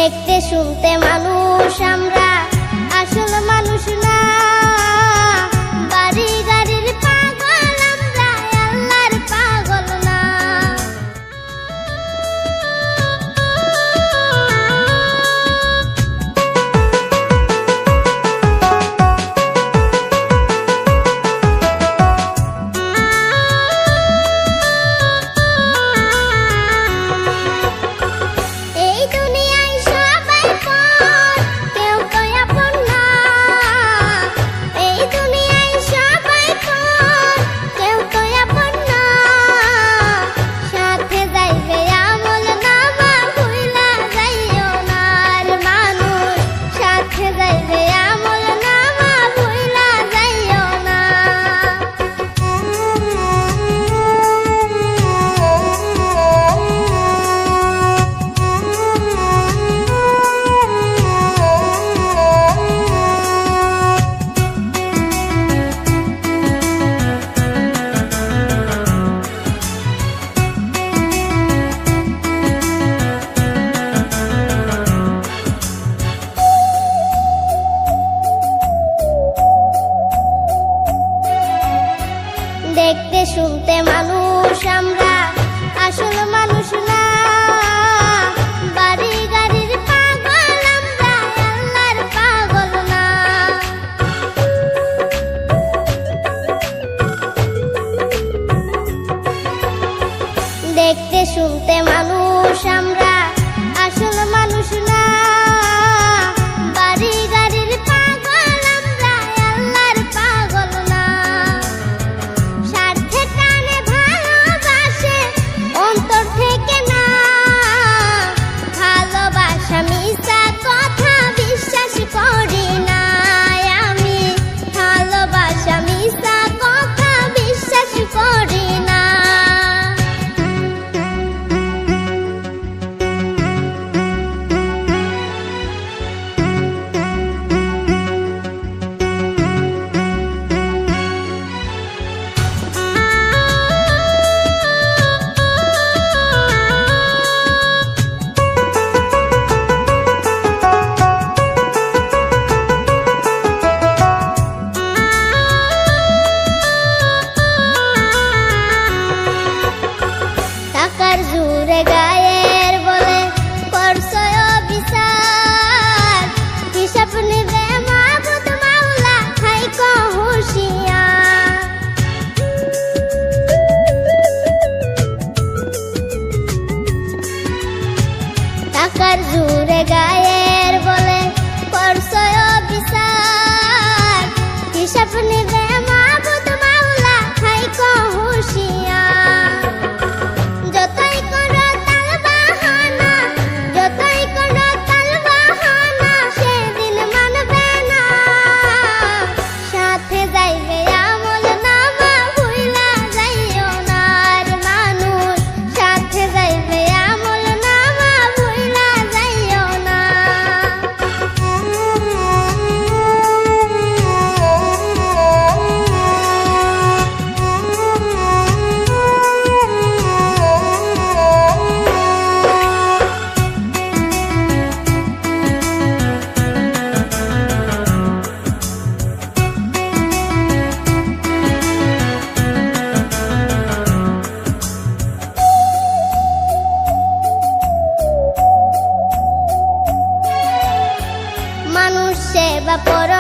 দেখতে শুনতে মানুষ আমরা, আসল মানুষ না। বাড়ি গাড়ির পাগল আমরা, আল্লাহর পাগল না। দেখতে শুনতে মানুষ আমরা, আসল মানুষ না। বাড়ি গাড়ির পাগল আমরা, আল্লাহর পাগল না। দেখতে শুনতে মানুষ আমরা, আসল মানুষ না। বাড়ি গাড়ির পাগল আমরা, আল্লাহর পাগল না। স্বার্থে টানে ভালোবাসে অন্তর থেকে না। ভালোবাসা মিথ্যা কথা বিশ্বাস করি না আমি। ভালোবাসা মিথ্যা কথা বিশ্বাস করি না। টাকার জোরে গায়ের বলে করছো বিচার। হিসাব নিবে মাবুদ মাওলা, থাইকো হুঁশিয়ার। টাকার জোরে গায়ের বলে করছো বিচার। হিসাব নিবে মাবুদ মাওলা, থাইকো হুঁশিয়ার। যতই করো তালবাহানা, যতই করো তালবাহানা, সেদিন মানবে না। সাথে যাইবে আমল নামা, ভুইলা যাইও না আর মানুষ। সাথে যাইবে আমল নামা, ভুইলা যাইও না। মানুষ সেবা পর